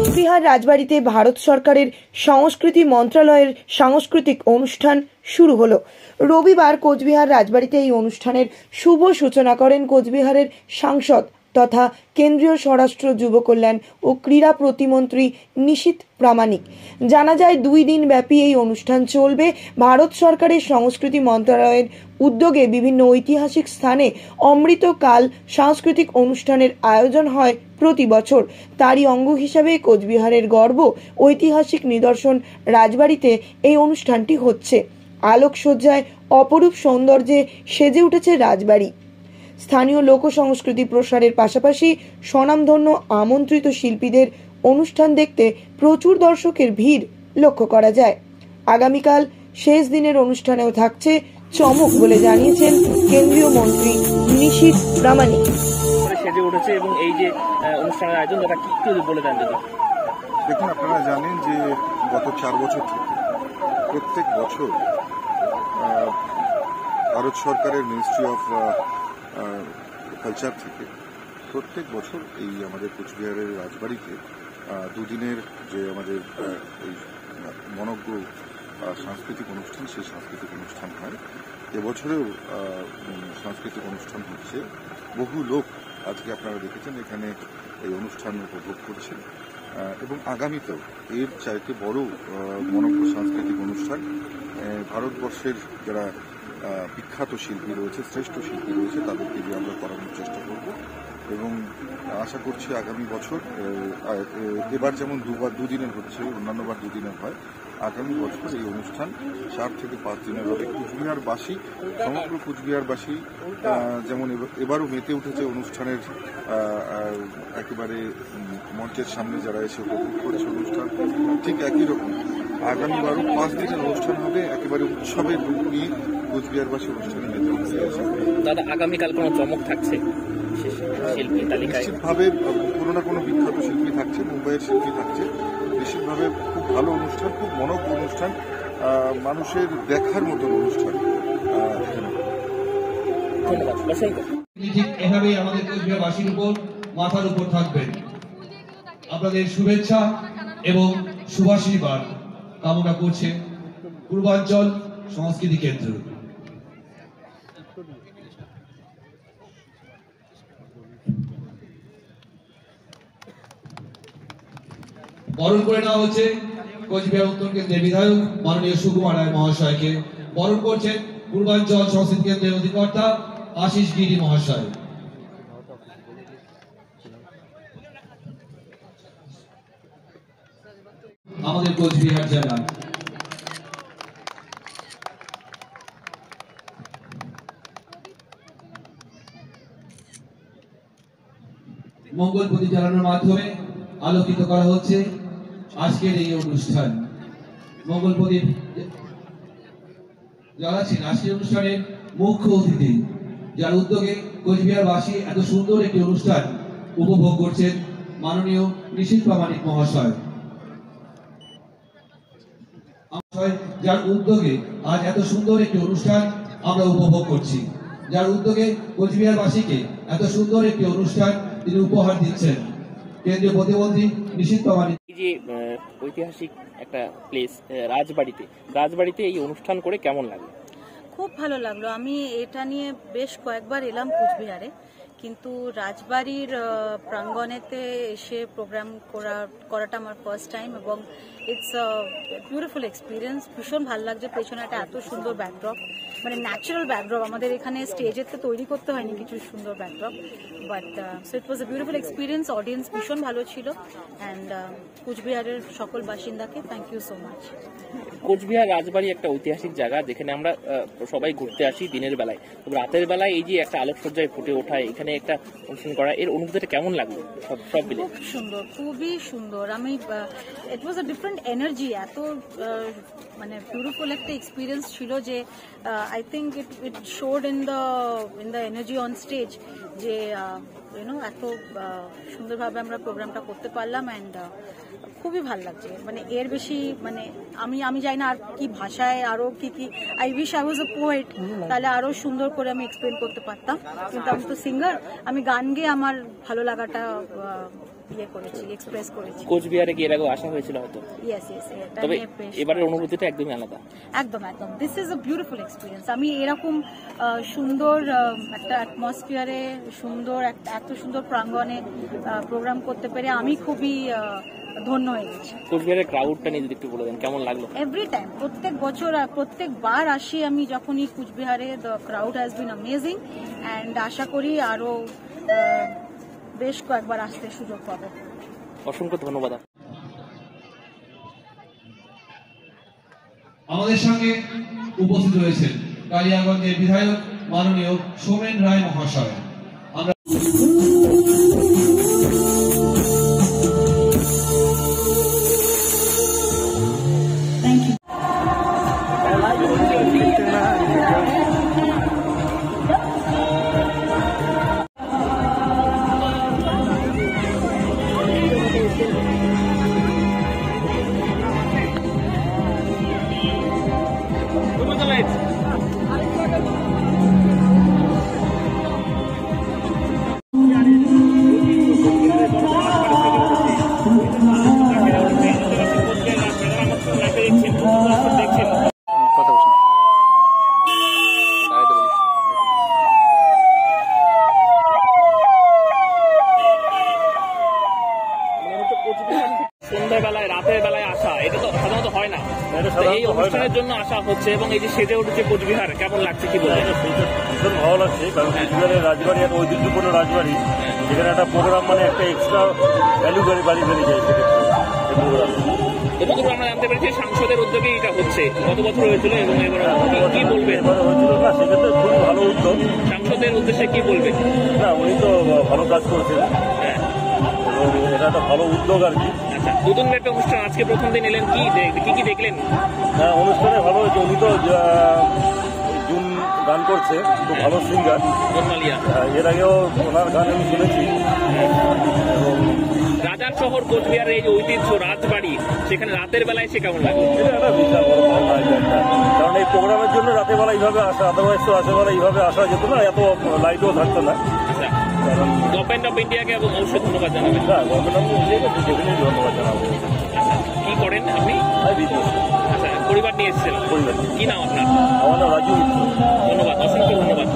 কোচবিহার রাজবাড়িতে ভারত সরকারের সংস্কৃতি মন্ত্রণালয়ের সাংস্কৃতিক অনুষ্ঠান শুরু হলো। রবিবার কোচবিহার রাজবাড়িতে এই অনুষ্ঠানের শুভ সূচনা করেন কোচবিহারের সাংসদ তথা কেন্দ্রীয় স্বরাষ্ট্র যুব কল্যাণ ও ক্রীড়া প্রতিমন্ত্রী নিশীথ প্রামাণিক। জানা যায় 2 দিন ব্যাপী এই অনুষ্ঠান চলবে। ভারত সরকারের সংস্কৃতি মন্ত্রণালয়ের উদ্যোগে বিভিন্ন ঐতিহাসিক স্থানে অমৃতকাল সাংস্কৃতিক অনুষ্ঠানের আয়োজন হয় প্রতি বছর। তারই অঙ্গ হিসাবে কোচবিহারের গর্ব ঐতিহাসিক নিদর্শন রাজবাড়িতে এই অনুষ্ঠানটি হচ্ছে। আলোকসজ্জায় অপরূপ সৌন্দর্যে সেজে উঠেছে রাজবাড়ি। স্থানীয় লোক সংস্কৃতি প্রসারের পাশাপাশি স্বনামধন্য আমন্ত্রিত শিল্পীদের অনুষ্ঠান দেখতে প্রচুর দর্শকের ভিড় লক্ষ্য করা যায়। আগামীকাল শেষ দিনের অনুষ্ঠানেও থাকছে চমক বলে জানিয়েছেন কেন্দ্রীয় মন্ত্রী নিশীথ প্রামাণিক। সেজে উঠেছে এবং এই যে অনুষ্ঠানের আয়োজন তারা কি বলে দেন? দেখুন, আপনারা জানেন যে গত 4 বছর থেকে প্রত্যেক বছর ভারত সরকারের মিনিস্ট্রি অফ কালচার থেকে প্রত্যেক বছর এই আমাদের কোচবিহারের রাজবাড়িতে 2 দিনের যে আমাদের এই মনজ্ঞ সাংস্কৃতিক অনুষ্ঠান, সেই সাংস্কৃতিক অনুষ্ঠান হয়। এবছরেও সাংস্কৃতিক অনুষ্ঠান হচ্ছে। বহু লোক আজকে আপনারা দেখেছেন এখানে এই অনুষ্ঠান উপভোগ করছেন এবং আগামীতেও এর চাইতে বড় মনজ্ঞ সাংস্কৃতিক অনুষ্ঠান ভারতবর্ষের যারা বিখ্যাত শিল্পী রয়েছে, শ্রেষ্ঠ শিল্পী রয়েছে, তাদেরকে দিয়ে আমরা করানোর চেষ্টা করব এবং আশা করছি আগামী বছর এবার যেমন 2 দিনের হচ্ছে, অন্যান্যবার 2 দিনের হয়, আগামী বছর এই অনুষ্ঠান 4 থেকে 5 দিনের হবে। কুচবিহারবাসী, সমগ্র কুচবিহারবাসী যেমন এবারও মেতে উঠেছে অনুষ্ঠানের একেবারে মঞ্চের সামনে যারা এসে উপভোগ করেছে অনুষ্ঠান, ঠিক একই রকম আগামীবারও 5 দিনের অনুষ্ঠান হবে। একেবারে উৎসবের রূপ নিয়ে কুচবিহারবাসী অনুষ্ঠানে মেতে উঠেছে। দাদা, আগামীকাল কোনো চমক থাকছে? নিশ্চিতভাবে কোনো না কোনো বিখ্যাত শিল্পী থাকছে, মুম্বাইয়ের শিল্পী থাকছে। নিশ্চিতভাবে খুব ভালো অনুষ্ঠান, খুব মনোজ্ঞ অনুষ্ঠান, মানুষের দেখার মতন অনুষ্ঠান। ঠিক এভাবেই আমাদের কোচবিহারবাসীর উপর মাথার উপর থাকবেন। আপনাদের শুভেচ্ছা এবং শুভাশীর্বাদ কামনা করছে পূর্বাঞ্চল সংস্কৃতি কেন্দ্র। বরণ করে নেওয়া হচ্ছে কোচবিহার উত্তর কেন্দ্রের বিধায়ক মাননীয় সুকুমার রায় মহাশয়কে। বরণ করছেন পূর্বাঞ্চল সংস্কৃতি কেন্দ্রের অধিকর্তা আশিস গিরি মহাশয়। আমাদের কোচবিহার জেলা মঙ্গল প্রদীপ জ্বালানোর মাধ্যমে আলোকিত করা হচ্ছে আজকের এই অনুষ্ঠান। মঙ্গল প্রদীপ জ্বালাচ্ছেন আজকের অনুষ্ঠানের মুখ্য অতিথি, যার উদ্যোগে কোচবিহারবাসী এত সুন্দর একটি অনুষ্ঠান উপভোগ করছেন, মাননীয় নিশীথ প্রামাণিক মহাশয়। যার উদ্যোগে আজ এত সুন্দর একটি অনুষ্ঠান আমরা উপভোগ করছি, যার উদ্যোগে কোচবিহারবাসীকে এত সুন্দর একটি অনুষ্ঠান তিনি উপহার দিচ্ছেন, কেন্দ্রীয় প্রতিমন্ত্রী নিশীথ প্রামাণিক। এই যে ঐতিহাসিক একটা প্লেস রাজবাড়িতে এই অনুষ্ঠান করে কেমন লাগলো? খুব ভালো লাগলো। আমি এটা নিয়ে বেশ কয়েকবার এলাম কোচবিহারে, কিন্তু রাজবাড়ির প্রাঙ্গণেতে এসে প্রোগ্রাম করাটা আমার ফার্স্ট টাইম এবং ইটস বিউটিফুল এক্সপিরিয়েন্স। ভীষণ ভালো লাগছে। পেছনে একটা এত সুন্দর ব্যাকড্রপ, মানে ন্যাচারাল ব্যাকড্রপ, আমাদের এখানে স্টেজেতে তৈরি করতে হয়নি কিছু সুন্দর backdrop, but so it was a beautiful experience. Audience ভীষণ ভালো ছিল অ্যান্ড কোচবিহারের সকল বাসিন্দাকে thank you so much. Cooch Behar Rajbari একটা ঐতিহাসিক জায়গা, যেখানে আমরা সবাই ঘুরতে আসি দিনের বেলায়, তবে রাতের বেলায় এই যে একটা আলোকসজ্জায় ফুটে ওঠায় এখানে একটা অনুষ্ঠান করা, এর অনুভূতিটা কেমন লাগলো? সব মিলে খুব সুন্দর, খুবই সুন্দর। আমি ইট ওয়াজ আ ডিফারেন্ট এনার্জি, এত মানে বিউটিফুল একটা এক্সপিরিয়েন্স ছিল যে I think it showed in the energy on stage যে এত সুন্দরভাবে আমরা প্রোগ্রামটা করতে পারলাম অ্যান্ড খুবই ভালো লাগছে। মানে এর বেশি মানে আমি জানি না আর কি ভাষায় আরো কি I wish I was a poet, তাহলে আরো সুন্দর করে আমি এক্সপ্লেন করতে পারতাম, কিন্তু আমি তো সিঙ্গার, আমি গান গেয়ে আমার ভালো লাগাটা এক্সপ্রেস করেছি। কোচবিহারে গিয়ে এর আগে আসা হয়েছিল হয়তো, তবে এবারের অনুভূতিটা একদমই আলাদা। একদম this is a beautiful experience. আমি এরকম সুন্দর একটা অ্যাটমসফিয়ারে এত সুন্দর প্রাঙ্গণে প্রোগ্রাম করতে পেরে আমি খুবই ধন্য হয়ে গেছি। কোচবিহারের ক্রাউডটা নিয়ে যদি একটু বলে দেন কেমন লাগলো? এভরি টাইম, প্রত্যেক বছর প্রত্যেকবার আসি আমি যখনই কুচবিহারে, the crowd has been amazing and আশা করি আরো বেশ কয়েকবার আসতে সুযোগ পাবো। অসংখ্য ধন্যবাদ। আমাদের সঙ্গে উপস্থিত রয়েছেন কালিয়াগঞ্জের বিধায়ক মাননীয় সোমেন রায় মহাশয়। আমরা সন্ধ্যাবেলায় রাতের বেলায় আসা, এটা তো সাধারণত হয় না, এই অনুষ্ঠানের জন্য আসা হচ্ছে এবং এই যে সেজে উঠেছে কোচবিহার, কেমন লাগছে কি বলবেন? ভীষণ ভালো লাগছে, কারণ কোচবিহারের রাজবাড়ি একটা ঐতিহ্যপূর্ণ রাজবাড়ি, যেখানে একটা প্রোগ্রাম মানে একটা এক্সট্রা ভ্যালু বাড়ি বেড়ে যায় এবার আমরা জানতে পেরেছি সাংসদের উদ্যোগে এটা হচ্ছে, গত বছর হয়েছিল এবং এবার কি বলবেন? এবারে হয়েছিল না, সেক্ষেত্রে খুবই ভালো উদ্যোগ। সাংসদের উদ্দেশ্যে কি বলবেন? না, উনি তো ভালো কাজ করছেন এবং এটা একটা ভালো উদ্যোগ আর কি। আচ্ছা, নতুন একটা অনুষ্ঠান আজকে প্রথম দিন এলেন, কি দেখলেন? হ্যাঁ, অনুষ্ঠানে ভালো হয়েছে। উনি তো জুন গান করছে, খুব ভালো সিঙ্গার। এর আগেও ওনার গান আমি শুনেছি। এবং রাজার শহর কোচবিহারের এই যে ঐতিহ্য রাজবাড়ি, সেখানে রাতের বেলায় এসে কেমন লাগে? এটা একটা বিশাল বড় পাওনা এটা একটা, কারণ এই প্রোগ্রামের জন্য রাতের বেলা এইভাবে আসা, আদারওয়াইজ তো রাতের বেলা এইভাবে আসা যেত না, এত লাইটও থাকতো না। গভর্নমেন্ট অফ ইন্ডিয়াকে এবং অবশ্যই ধন্যবাদ জানাবেন। গভর্নমেন্ট অফ ইন্ডিয়াকে ডেফিনেটলি ধন্যবাদ জানাবো। আচ্ছা, কি করেন আপনি? আচ্ছা, পরিবার নিয়ে এসেছিলেন? পরিবার। কি নাম আপনার? আমার নাম রাজু মিত্র। ধন্যবাদ, অসংখ্য ধন্যবাদ।